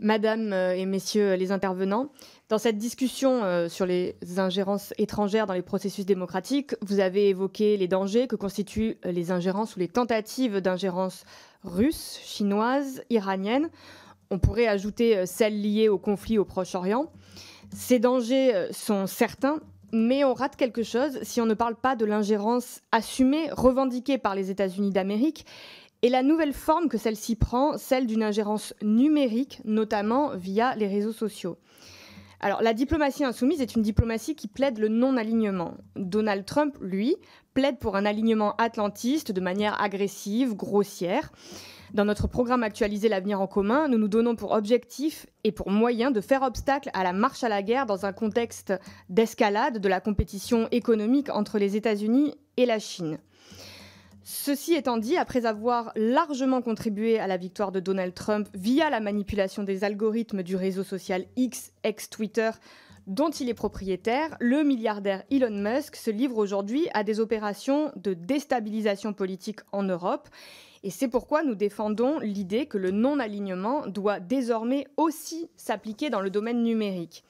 Madame et messieurs les intervenants, dans cette discussion sur les ingérences étrangères dans les processus démocratiques, vous avez évoqué les dangers que constituent les ingérences ou les tentatives d'ingérence russes, chinoises, iraniennes. On pourrait ajouter celles liées au conflit au Proche-Orient. Ces dangers sont certains, mais on rate quelque chose si on ne parle pas de l'ingérence assumée, revendiquée par les États-Unis d'Amérique, et la nouvelle forme que celle-ci prend, celle d'une ingérence numérique, notamment via les réseaux sociaux. Alors, la diplomatie insoumise est une diplomatie qui plaide le non-alignement. Donald Trump, lui, plaide pour un alignement atlantiste de manière agressive, grossière. Dans notre programme actualisé L'avenir en commun, nous nous donnons pour objectif et pour moyen de faire obstacle à la marche à la guerre dans un contexte d'escalade de la compétition économique entre les États-Unis et la Chine. Ceci étant dit, après avoir largement contribué à la victoire de Donald Trump via la manipulation des algorithmes du réseau social X, ex-Twitter, dont il est propriétaire, le milliardaire Elon Musk se livre aujourd'hui à des opérations de déstabilisation politique en Europe. Et c'est pourquoi nous défendons l'idée que le non-alignement doit désormais aussi s'appliquer dans le domaine numérique.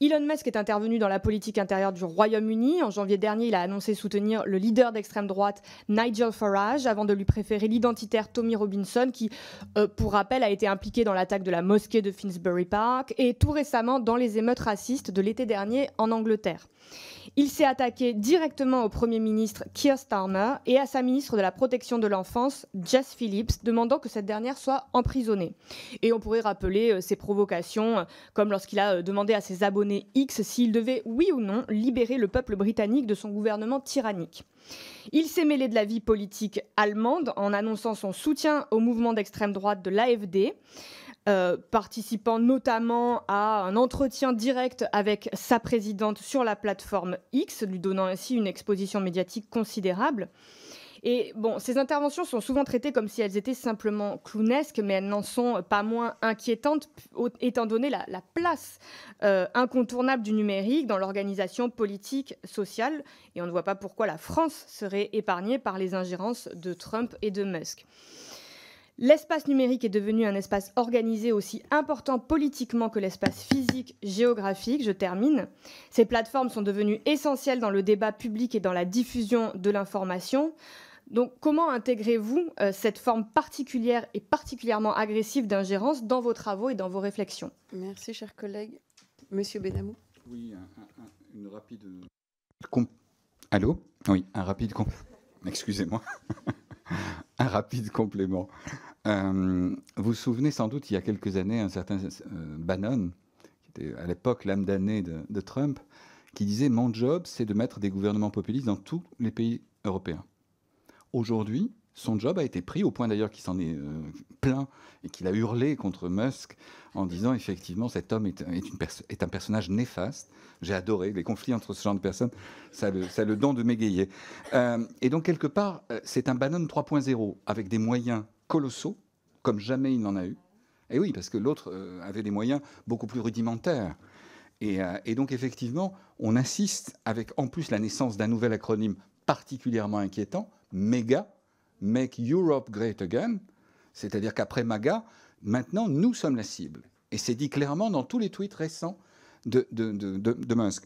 Elon Musk est intervenu dans la politique intérieure du Royaume-Uni. En janvier dernier, il a annoncé soutenir le leader d'extrême droite Nigel Farage avant de lui préférer l'identitaire Tommy Robinson qui, pour rappel, a été impliqué dans l'attaque de la mosquée de Finsbury Park et tout récemment dans les émeutes racistes de l'été dernier en Angleterre. Il s'est attaqué directement au Premier ministre Keir Starmer et à sa ministre de la Protection de l'Enfance, Jess Phillips, demandant que cette dernière soit emprisonnée. Et on pourrait rappeler ses provocations, comme lorsqu'il a demandé à ses abonnés X s'il devait, oui ou non, libérer le peuple britannique de son gouvernement tyrannique. Il s'est mêlé de la vie politique allemande en annonçant son soutien au mouvement d'extrême droite de l'AfD, participant notamment à un entretien direct avec sa présidente sur la plateforme X, lui donnant ainsi une exposition médiatique considérable. Et bon, ces interventions sont souvent traitées comme si elles étaient simplement clownesques, mais elles n'en sont pas moins inquiétantes, étant donné la place incontournable du numérique dans l'organisation politique, sociale. Et on ne voit pas pourquoi la France serait épargnée par les ingérences de Trump et de Musk. L'espace numérique est devenu un espace organisé aussi important politiquement que l'espace physique géographique. Je termine. Ces plateformes sont devenues essentielles dans le débat public et dans la diffusion de l'information. Donc, comment intégrez-vous cette forme particulière et particulièrement agressive d'ingérence dans vos travaux et dans vos réflexions ? Merci, cher collègue. Monsieur Benamou. Oui, une rapide... Allô ? Oui, un rapide... Excusez-moi. Un rapide complément. Vous vous souvenez sans doute, il y a quelques années, un certain Bannon, qui était à l'époque l'âme damnée de Trump, qui disait « Mon job, c'est de mettre des gouvernements populistes dans tous les pays européens ». Aujourd'hui, son job a été pris, au point d'ailleurs qu'il s'en est plaint et qu'il a hurlé contre Musk en disant effectivement cet homme est un personnage néfaste. J'ai adoré les conflits entre ce genre de personnes, ça a le don de m'égayer. Et donc quelque part, c'est un Bannon 3.0 avec des moyens colossaux, comme jamais il n'en a eu. Et oui, parce que l'autre avait des moyens beaucoup plus rudimentaires. Et donc effectivement, on assiste avec en plus la naissance d'un nouvel acronyme particulièrement inquiétant, MEGA, Make Europe Great Again, c'est-à-dire qu'après MAGA, maintenant, nous sommes la cible. Et c'est dit clairement dans tous les tweets récents de Musk.